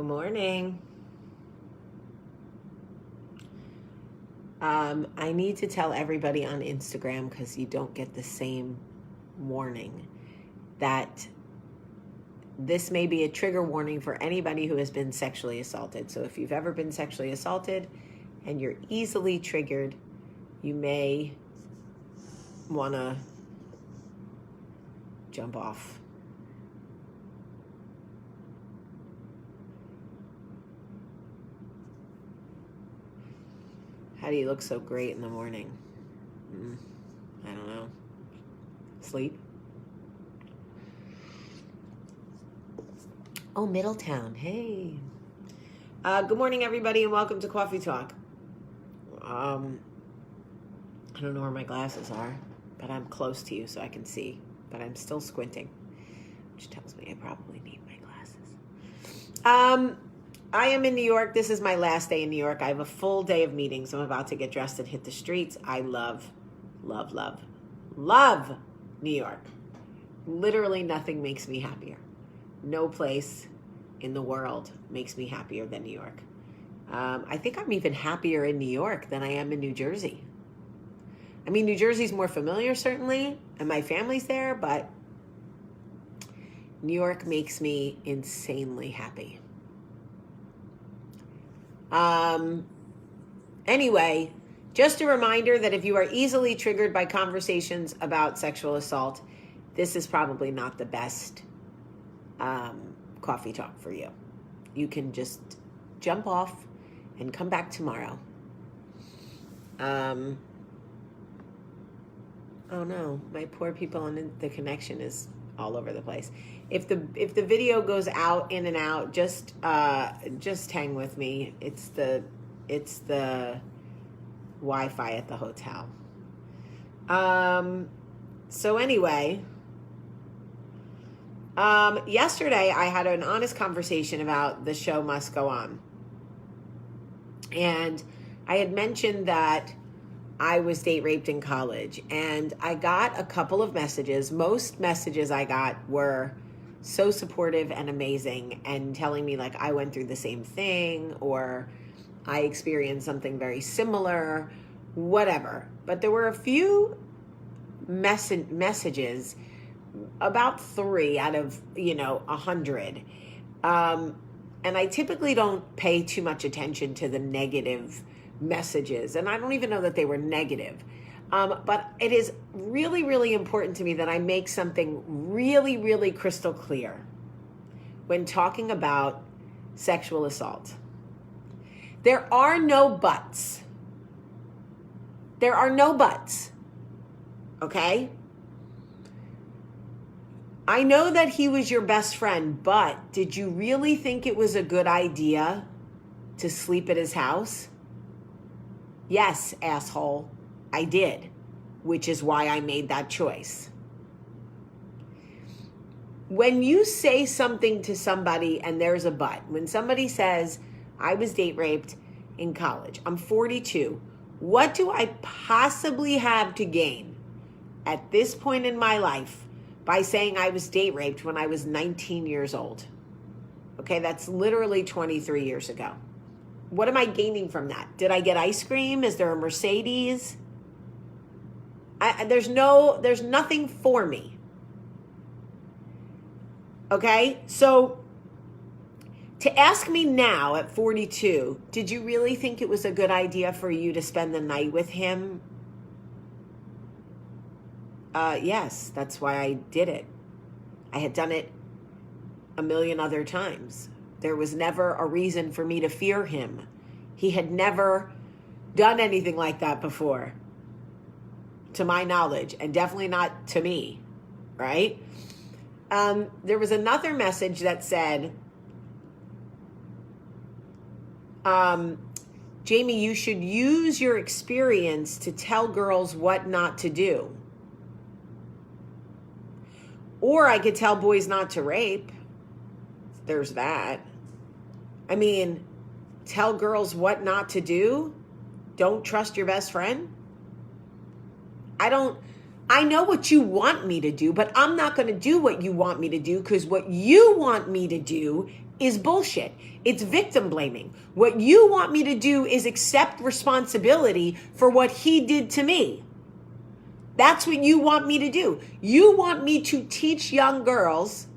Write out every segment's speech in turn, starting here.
Good morning. I need to tell everybody on Instagram, because you don't get the same warning, that this may be a trigger warning for anybody who has been sexually assaulted. So if you've ever been sexually assaulted and you're easily triggered, you may want to jump off. How do you look so great in the morning? I don't know. Sleep? Oh, Middletown. Hey. Good morning, everybody, and welcome to Coffee Talk. I don't know where my glasses are, but I'm close to you so I can see. But I'm still squinting, which tells me I probably need my glasses. I am in New York. This is my last day in New York. I have a full day of meetings. I'm about to get dressed and hit the streets. I love New York. Literally nothing makes me happier. No place in the world makes me happier than New York. I think I'm even happier in New York than I am in New Jersey. I mean, New Jersey's more familiar, certainly, and my family's there, but New York makes me insanely happy. Anyway, just a reminder that if you are easily triggered by conversations about sexual assault, this is probably not the best coffee talk for you. You can just jump off and come back tomorrow. Oh no, my poor people, and the connection is all over the place. If the video goes out in and out, just hang with me. It's the Wi-Fi at the hotel. So anyway, yesterday I had an honest conversation about the show must go on. And I had mentioned that I was date raped in college, and I got a couple of messages. Most messages I got were so supportive and amazing and telling me like I went through the same thing or I experienced something very similar, whatever. But there were a few messages, about 3 out of 100. And I typically don't pay too much attention to the negative messages, and I don't even know that they were negative. But it is really, really important to me that I make something really, really crystal clear when talking about sexual assault. There are no buts. There are no buts. Okay? I know that he was your best friend, but did you really think it was a good idea to sleep at his house? Yes, asshole, I did, which is why I made that choice. When you say something to somebody and there's a but, when somebody says, I was date raped in college, I'm 42, what do I possibly have to gain at this point in my life by saying I was date raped when I was 19 years old? Okay, that's literally 23 years ago. What am I gaining from that? Did I get ice cream? Is there a Mercedes? There's nothing for me. Okay, so to ask me now at 42, did you really think it was a good idea for you to spend the night with him? Yes, that's why I did it. I had done it a million other times. There was never a reason for me to fear him. He had never done anything like that before, to my knowledge, and definitely not to me, right? There was another message that said, Jamie, you should use your experience to tell girls what not to do. Or I could tell boys not to rape. There's that. I mean, tell girls what not to do? Don't trust your best friend? I I know what you want me to do, but I'm not going to do what you want me to do, because what you want me to do is bullshit. It's victim blaming. What you want me to do is accept responsibility for what he did to me. That's what you want me to do. You want me to teach young girls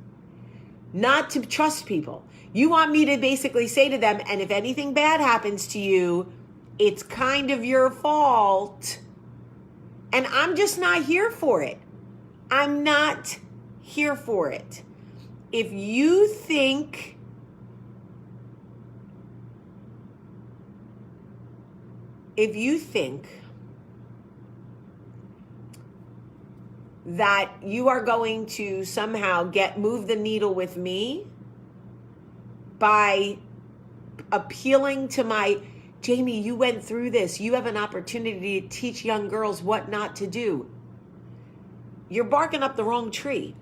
not to trust people. You want me to basically say to them, and if anything bad happens to you, it's kind of your fault. And I'm just not here for it. I'm not here for it. If you think that you are going to somehow move the needle with me by appealing to my, Jamie, you went through this. You have an opportunity to teach young girls what not to do. You're barking up the wrong tree.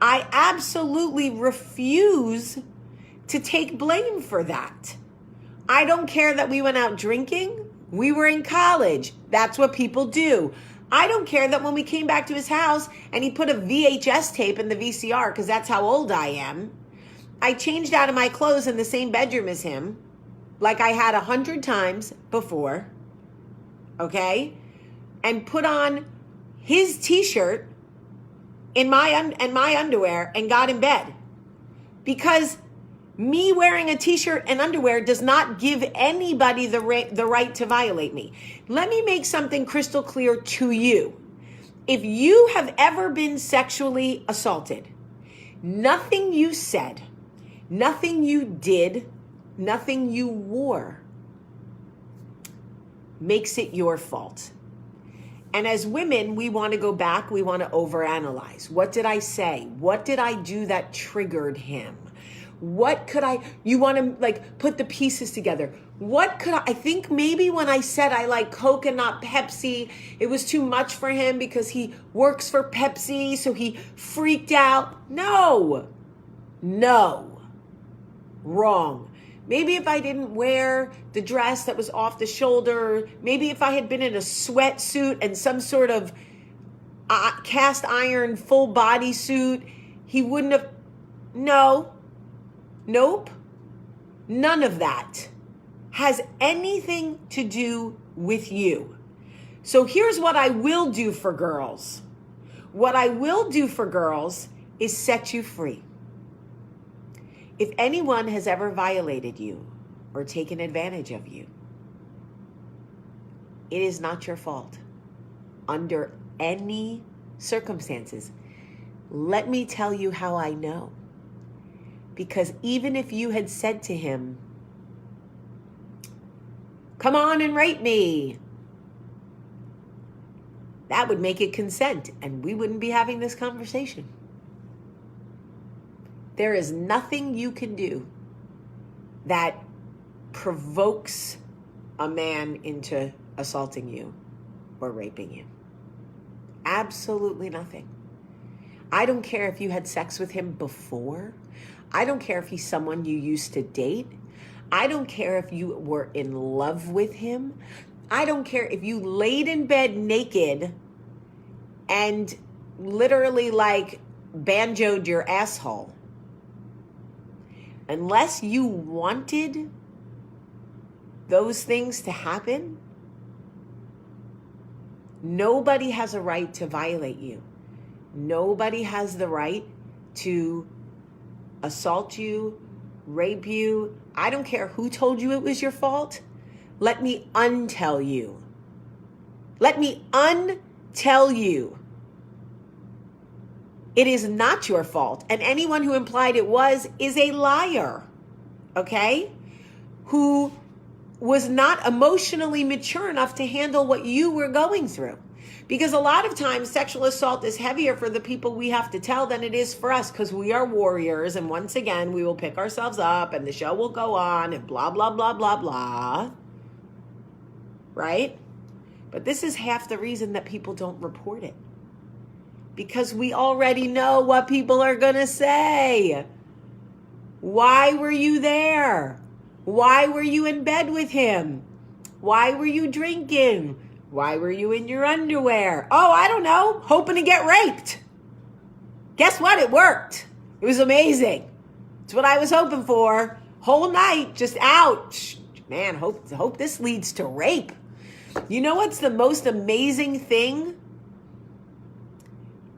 I absolutely refuse to take blame for that. I don't care that we went out drinking. We were in college. That's what people do. I don't care that when we came back to his house and he put a VHS tape in the VCR, because that's how old I am. I changed out of my clothes in the same bedroom as him, like I had 100 times before, okay? And put on his t-shirt in my underwear and got in bed. Because me wearing a t-shirt and underwear does not give anybody the right to violate me. Let me make something crystal clear to you. If you have ever been sexually assaulted, nothing you said, nothing you did, nothing you wore makes it your fault. And as women, we want to go back, we want to overanalyze. What did I say? What did I do that triggered him? You want to like put the pieces together. I think maybe when I said I like Coke and not Pepsi, it was too much for him because he works for Pepsi, so he freaked out. No, wrong. Maybe if I didn't wear the dress that was off the shoulder, maybe if I had been in a sweatsuit and some sort of cast iron full body suit, he wouldn't have. Nope. None of that has anything to do with you. So here's what I will do for girls. What I will do for girls is set you free. If anyone has ever violated you or taken advantage of you, it is not your fault under any circumstances. Let me tell you how I know. Because even if you had said to him, come on and rape me, that would make it consent and we wouldn't be having this conversation. There is nothing you can do that provokes a man into assaulting you or raping you. Absolutely nothing. I don't care if you had sex with him before. I don't care if he's someone you used to date. I don't care if you were in love with him. I don't care if you laid in bed naked and literally like banjoed your asshole. Unless you wanted those things to happen, nobody has a right to violate you. Nobody has the right to assault you, rape you. I don't care who told you it was your fault. Let me untell you. Let me untell you. It is not your fault. And anyone who implied it was is a liar, okay? Who was not emotionally mature enough to handle what you were going through. Because a lot of times sexual assault is heavier for the people we have to tell than it is for us, because we are warriors. And once again, we will pick ourselves up and the show will go on and blah, blah, blah, blah, blah. Right? But this is half the reason that people don't report it. Because we already know what people are going to say. Why were you there? Why were you in bed with him? Why were you drinking? Why were you in your underwear? Oh, I don't know. Hoping to get raped. Guess what? It worked. It was amazing. It's what I was hoping for. Whole night, just out. Man, hope this leads to rape. You know what's the most amazing thing?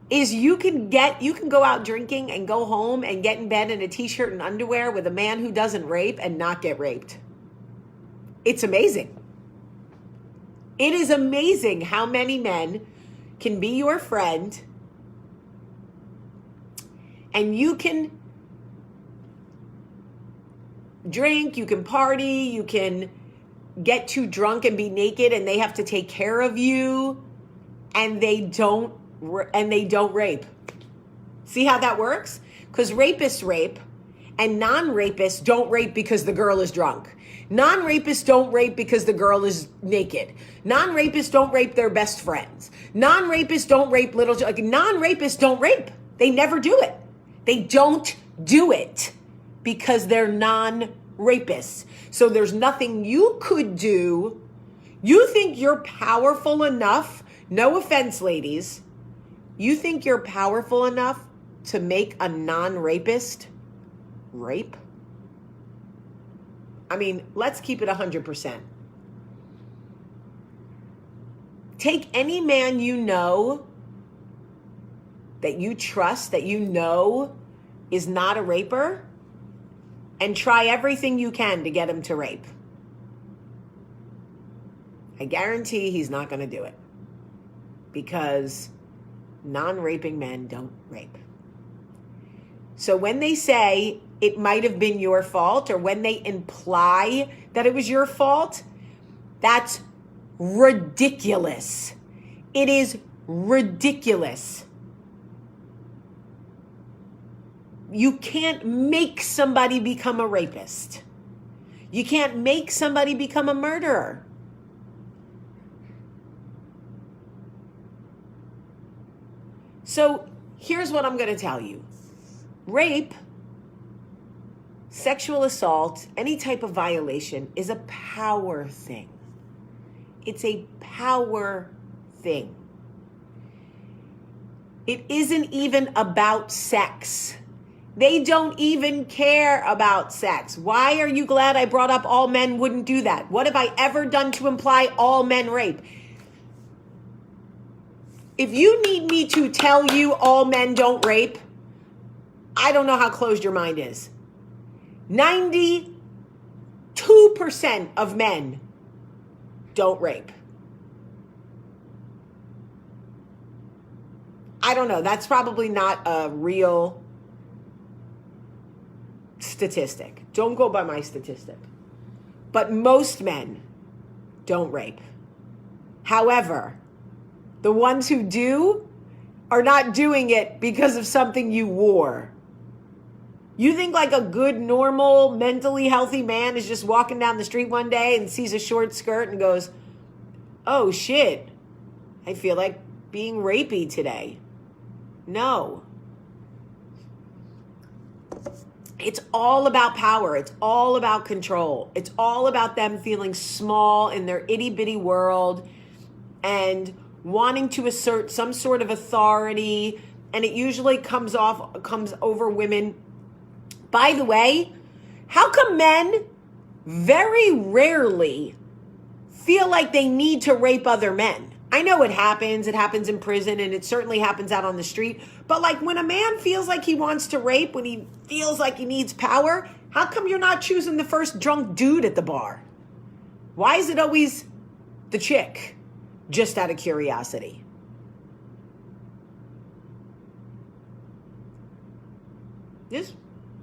Is you can go out drinking and go home and get in bed in a t-shirt and underwear with a man who doesn't rape and not get raped. It's amazing. It is amazing how many men can be your friend and you can drink, you can party, you can get too drunk and be naked and they have to take care of you and they don't rape. See how that works? Because rapists rape and non-rapists don't rape because the girl is drunk. Non-rapists don't rape because the girl is naked. Non-rapists don't rape their best friends. Non-rapists don't rape non-rapists don't rape. They never do it. They don't do it because they're non-rapists. So there's nothing you could do. You think you're powerful enough, no offense, ladies, you think you're powerful enough to make a non-rapist rape? I mean, let's keep it 100%. Take any man you know that you trust, that you know is not a raper, and try everything you can to get him to rape. I guarantee he's not going to do it because non-raping men don't rape. So when they say it might have been your fault, or when they imply that it was your fault, that's ridiculous. It is ridiculous. You can't make somebody become a rapist. You can't make somebody become a murderer. So here's what I'm going to tell you. Rape, sexual assault, any type of violation is a power thing. It's a power thing. It isn't even about sex. They don't even care about sex. Why are you glad I brought up all men wouldn't do that? What have I ever done to imply all men rape? If you need me to tell you all men don't rape, I don't know how closed your mind is. 92% of men don't rape. I don't know. That's probably not a real statistic. Don't go by my statistic. But most men don't rape. However, the ones who do are not doing it because of something you wore. You think like a good, normal, mentally healthy man is just walking down the street one day and sees a short skirt and goes, oh shit, I feel like being rapey today. No. It's all about power. It's all about control. It's all about them feeling small in their itty bitty world and wanting to assert some sort of authority. And it usually comes over women. By the way, how come men very rarely feel like they need to rape other men? I know it happens in prison, and it certainly happens out on the street. But like when a man feels like he wants to rape, when he feels like he needs power, how come you're not choosing the first drunk dude at the bar? Why is it always the chick? Just out of curiosity. Just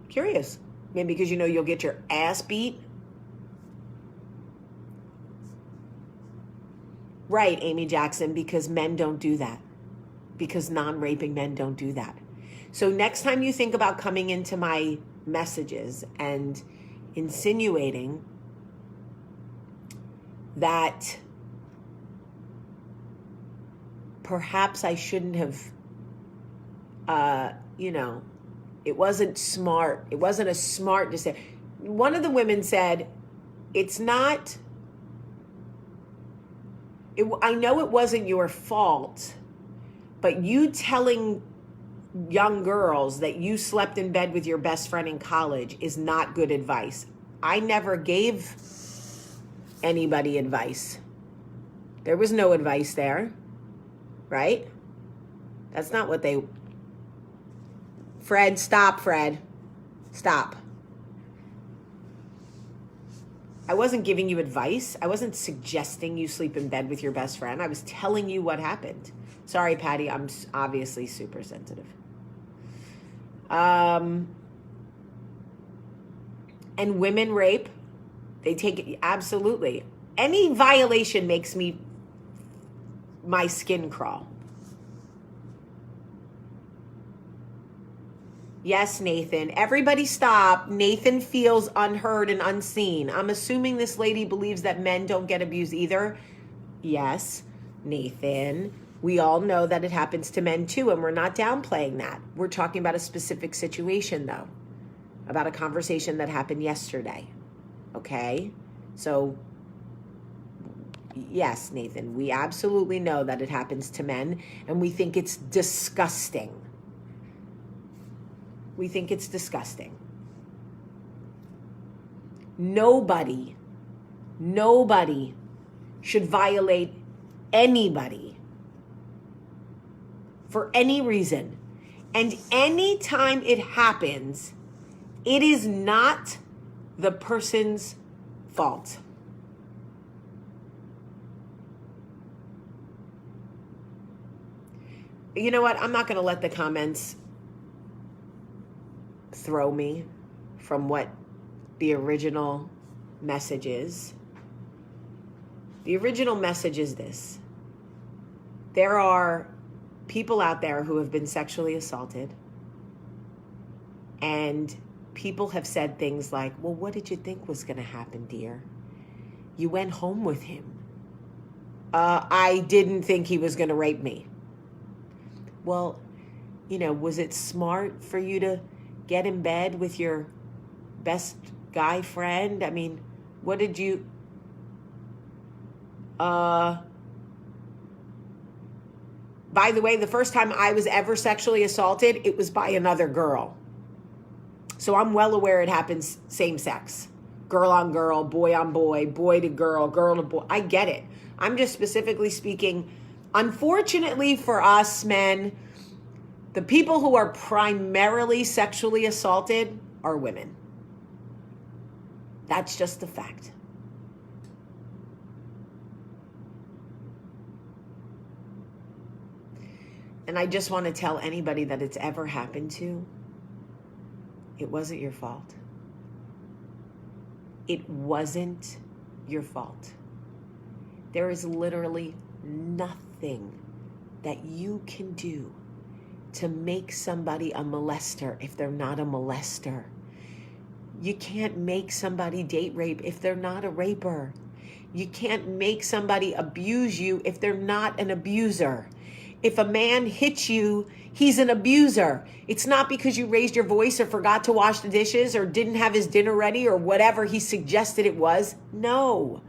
curious. Maybe because you know you'll get your ass beat. Right, Amy Jackson, because men don't do that. Because non-raping men don't do that. So next time you think about coming into my messages and insinuating that perhaps I shouldn't have, it wasn't smart. It wasn't a smart decision. One of the women said, it's not I know it wasn't your fault, but you telling young girls that you slept in bed with your best friend in college is not good advice. I never gave anybody advice. There was no advice there, right? That's not what they... Fred, stop, Fred. Stop. I wasn't giving you advice. I wasn't suggesting you sleep in bed with your best friend. I was telling you what happened. Sorry, Patty, I'm obviously super sensitive. And women rape, they take it, absolutely. Any violation makes my skin crawl. Yes, Nathan. Everybody stop. Nathan feels unheard and unseen. I'm assuming this lady believes that men don't get abused either. Yes, Nathan. We all know that it happens to men too, and we're not downplaying that. We're talking about a specific situation, though, about a conversation that happened yesterday. Okay? So, yes, Nathan, we absolutely know that it happens to men, and we think it's disgusting. We think it's disgusting. Nobody should violate anybody for any reason. And anytime it happens, it is not the person's fault. You know what? I'm not going to let the comments throw me from what the original message is. The original message is this. There are people out there who have been sexually assaulted, and people have said things like, well, what did you think was going to happen, dear? You went home with him. I didn't think he was going to rape me. Well, was it smart for you to get in bed with your best guy friend? I mean, what did you... By the way, the first time I was ever sexually assaulted, it was by another girl. So I'm well aware it happens same sex. Girl on girl, boy on boy, boy to girl to boy. I get it. I'm just specifically speaking, unfortunately for us men, the people who are primarily sexually assaulted are women. That's just a fact. And I just want to tell anybody that it's ever happened to, it wasn't your fault. It wasn't your fault. There is literally nothing that you can do to make somebody a molester if they're not a molester. You can't make somebody date rape if they're not a raper. You can't make somebody abuse you if they're not an abuser. If a man hits you, he's an abuser. It's not because you raised your voice or forgot to wash the dishes or didn't have his dinner ready or whatever he suggested it was. No.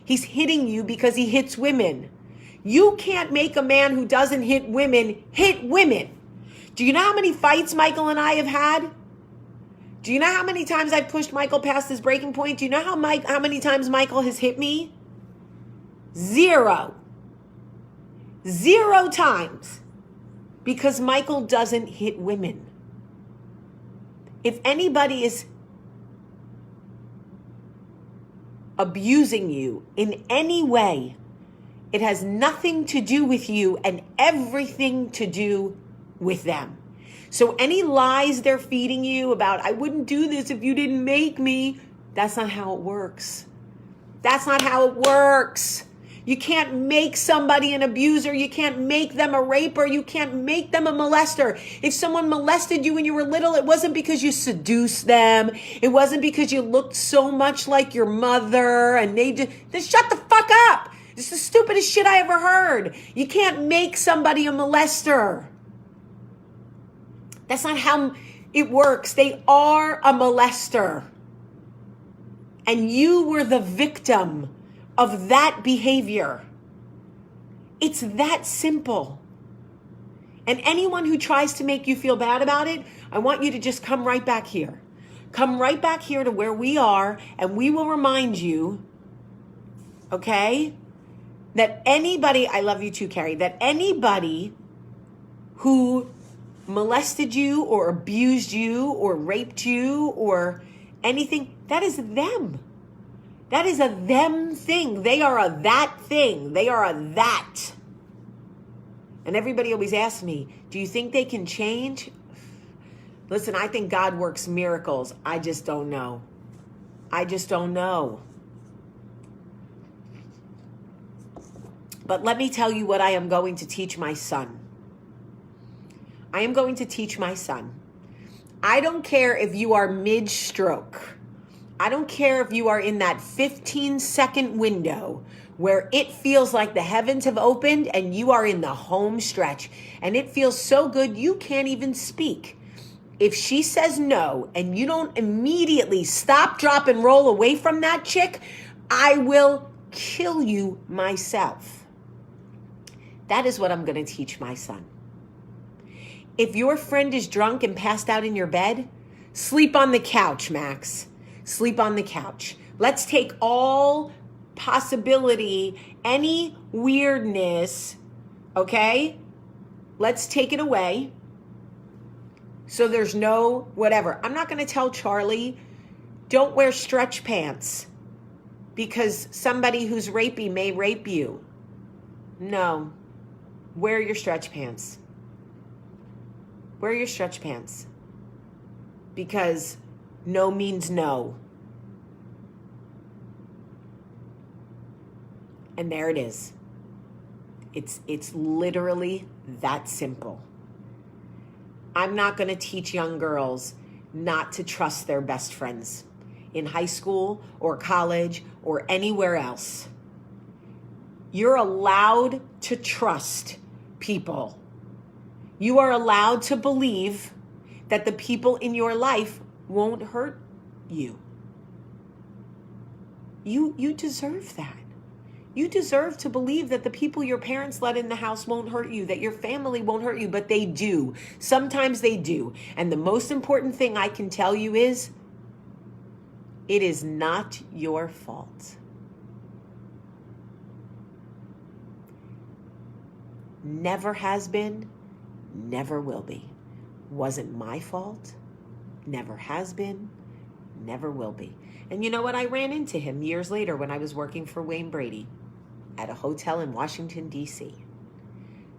He's hitting you because he hits women. You can't make a man who doesn't hit women hit women. Do you know how many fights Michael and I have had? Do you know how many times I've pushed Michael past his breaking point? Do you know how many times Michael has hit me? 0. 0 times. Because Michael doesn't hit women. If anybody is abusing you in any way, it has nothing to do with you and everything to do with them. So any lies they're feeding you about, I wouldn't do this if you didn't make me, that's not how it works. That's not how it works. You can't make somebody an abuser. You can't make them a raper. You can't make them a molester. If someone molested you when you were little, it wasn't because you seduced them. It wasn't because you looked so much like your mother and they just shut the fuck up. It's the stupidest shit I ever heard. You can't make somebody a molester. That's not how it works. They are a molester. And you were the victim of that behavior. It's that simple. And anyone who tries to make you feel bad about it, I want you to just come right back here. Come right back here to where we are, and we will remind you, okay, that anybody, I love you too, Carrie, that anybody who molested you or abused you or raped you or anything, that is them. That is a them thing. They are a that thing. They are a that. And everybody always asks me, do you think they can change? Listen, I think God works miracles. I just don't know. I just don't know. But let me tell you what I am going to teach my son. I am going to teach my son. I don't care if you are mid-stroke. I don't care if you are in that 15-second window where it feels like the heavens have opened and you are in the home stretch and it feels so good you can't even speak. If she says no and you don't immediately stop, drop, and roll away from that chick, I will kill you myself. That is what I'm going to teach my son. If your friend is drunk and passed out in your bed, sleep on the couch, Max. Sleep on the couch. Let's take all possibility, any weirdness, okay? Let's take it away. So there's no whatever. I'm not going to tell Charlie, don't wear stretch pants because somebody who's rapey may rape you. No. Wear your stretch pants. Wear your stretch pants. Because no means no. And there it is. It's literally that simple. I'm not going to teach young girls not to trust their best friends in high school or college or anywhere else. You're allowed to trust people. You are allowed to believe that the people in your life won't hurt you. You deserve that. You deserve to believe that the people your parents let in the house won't hurt you, that your family won't hurt you, but they do. Sometimes they do. And the most important thing I can tell you is, it is not your fault. Never has been, never will be. Wasn't my fault, never has been, never will be. And you know what? I ran into him years later when I was working for Wayne Brady at a hotel in Washington, D.C.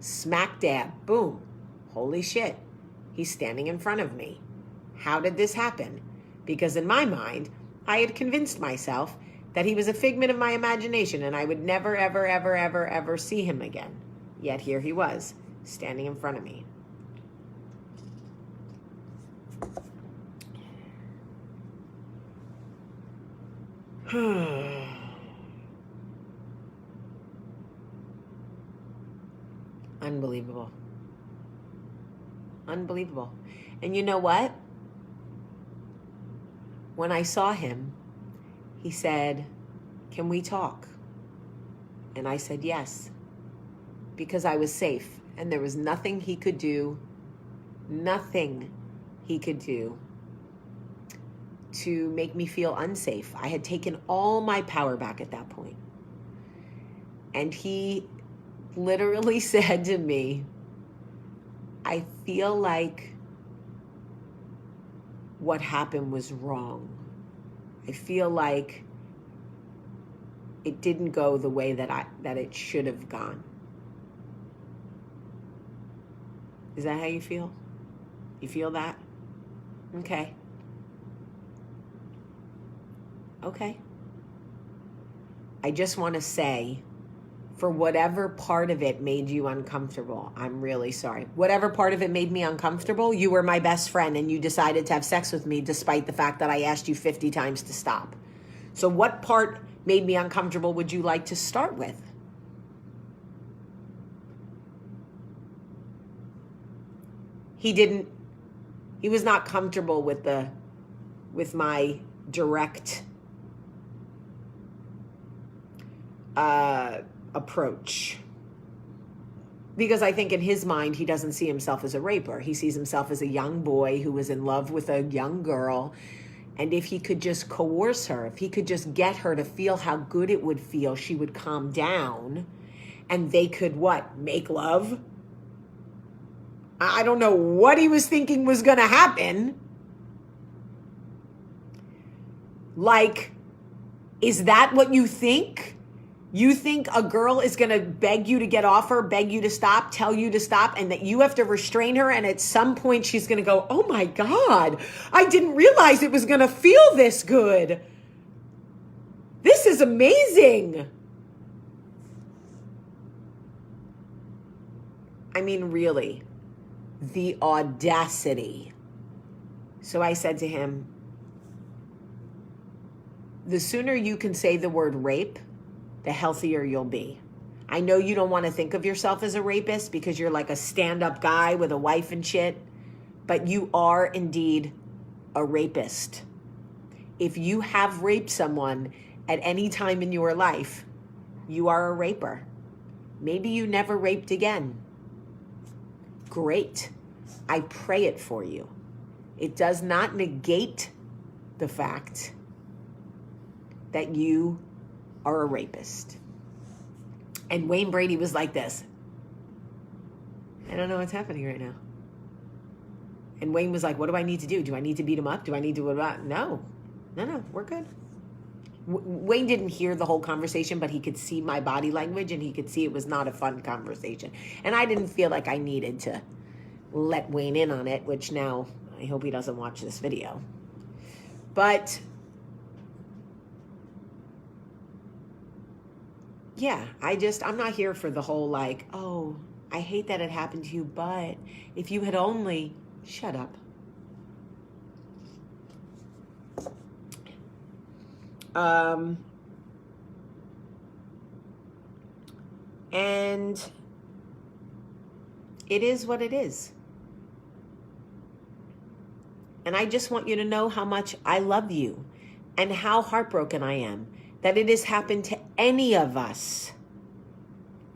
Smack dab, boom, holy shit, he's standing in front of me. How did this happen? Because in my mind, I had convinced myself that he was a figment of my imagination and I would never, ever, ever, ever, ever see him again. Yet here he was, standing in front of me. Unbelievable. Unbelievable. And you know what? When I saw him, he said, "Can we talk?" And I said, yes, because I was safe and there was nothing he could do to make me feel unsafe. I had taken all my power back at that point. And he literally said to me, "I feel like what happened was wrong. I feel like it didn't go the way that it should have gone." Is that how you feel? You feel that? Okay. Okay. I just want to say, for whatever part of it made you uncomfortable, I'm really sorry. Whatever part of it made me uncomfortable, you were my best friend and you decided to have sex with me despite the fact that I asked you 50 times to stop. So what part made me uncomfortable would you like to start with? He was not comfortable with my direct approach. Because I think in his mind, he doesn't see himself as a raper. He sees himself as a young boy who was in love with a young girl. And if he could just coerce her, if he could just get her to feel how good it would feel, she would calm down and they could what? Make love? I don't know what he was thinking was going to happen. Like, is that what you think? You think a girl is going to beg you to get off her, beg you to stop, tell you to stop, and that you have to restrain her, and at some point she's going to go, oh my God, I didn't realize it was going to feel this good. This is amazing. I mean, really, the audacity. So I said to him, the sooner you can say the word rape, the healthier you'll be. I know you don't want to think of yourself as a rapist because you're like a stand-up guy with a wife and shit, but you are indeed a rapist. If you have raped someone at any time in your life, you are a raper. Maybe you never raped again. Great. I pray it for you. It does not negate the fact that you are a rapist. And Wayne Brady was like this. I don't know what's happening right now. And Wayne was like, what do I need to do? Do I need to beat him up? Do I need to, what about? No, we're good. Wayne didn't hear the whole conversation, but he could see my body language and he could see it was not a fun conversation. And I didn't feel like I needed to let Wayne in on it, which now I hope he doesn't watch this video. But yeah, I'm not here for the whole like, oh, I hate that it happened to you, but if you had only, shut up. And it is what it is. And I just want you to know how much I love you and how heartbroken I am that it has happened to any of us.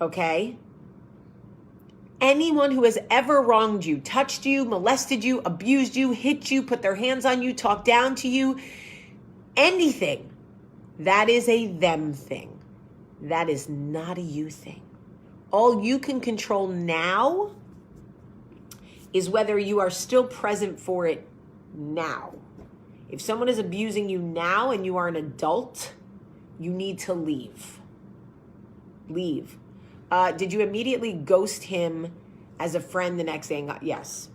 Okay? Anyone who has ever wronged you, touched you, molested you, abused you, hit you, put their hands on you, talked down to you, anything, that is a them thing. That is not a you thing. All you can control now is whether you are still present for it now. If someone is abusing you now and you are an adult, you need to leave. Leave. Did you immediately ghost him as a friend the next day? Yes.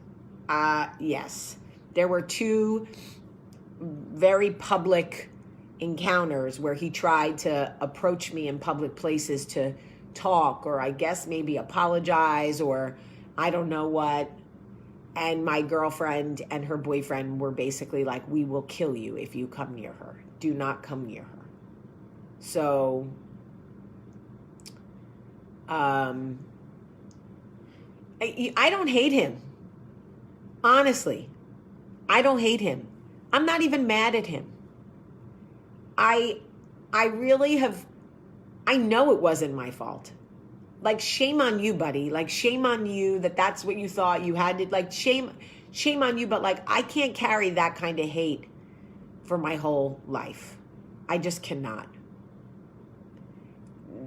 Yes. There were 2 very public encounters where he tried to approach me in public places to talk, or I guess maybe apologize, or I don't know what. And my girlfriend and her boyfriend were basically like, we will kill you if you come near her. Do not come near her. So, I don't hate him. Honestly, I don't hate him. I'm not even mad at him. I really have, I know it wasn't my fault. Like, shame on you, buddy. Like, shame on you that that's what you thought you had to, like, shame on you. But like, I can't carry that kind of hate for my whole life. I just cannot.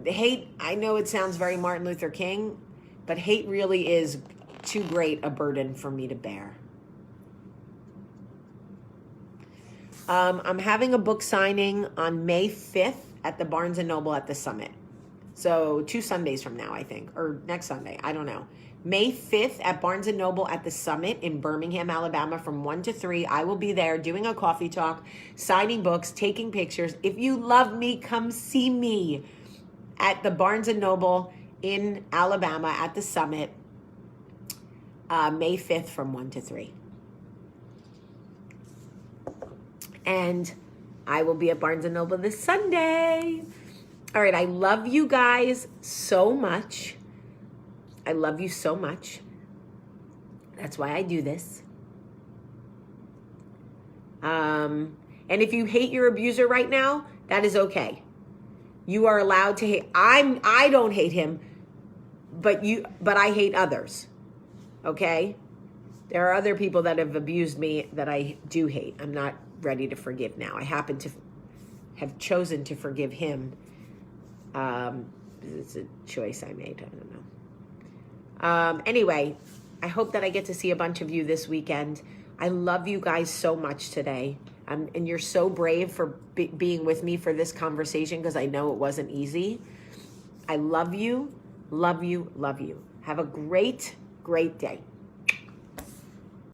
Hate, I know it sounds very Martin Luther King, but hate really is too great a burden for me to bear. I'm having a book signing on May 5th at the Barnes & Noble at the Summit. So 2 Sundays from now, I think, or next Sunday, I don't know. May 5th at Barnes & Noble at the Summit in Birmingham, Alabama from 1 to 3. I will be there doing a coffee talk, signing books, taking pictures. If you love me, come see me at the Barnes & Noble in Alabama at the Summit, May 5th from 1 to 3. And I will be at Barnes & Noble this Sunday. All right, I love you guys so much. I love you so much. That's why I do this. And if you hate your abuser right now, that is okay. You are allowed to hate. I don't hate him, but I hate others. Okay? There are other people that have abused me that I do hate. I'm not ready to forgive now. I happen to have chosen to forgive him. It's a choice I made. I don't know. Anyway, I hope that I get to see a bunch of you this weekend. I love you guys so much today. And you're so brave for being with me for this conversation, because I know it wasn't easy. I love you, love you, love you. Have a great, great day.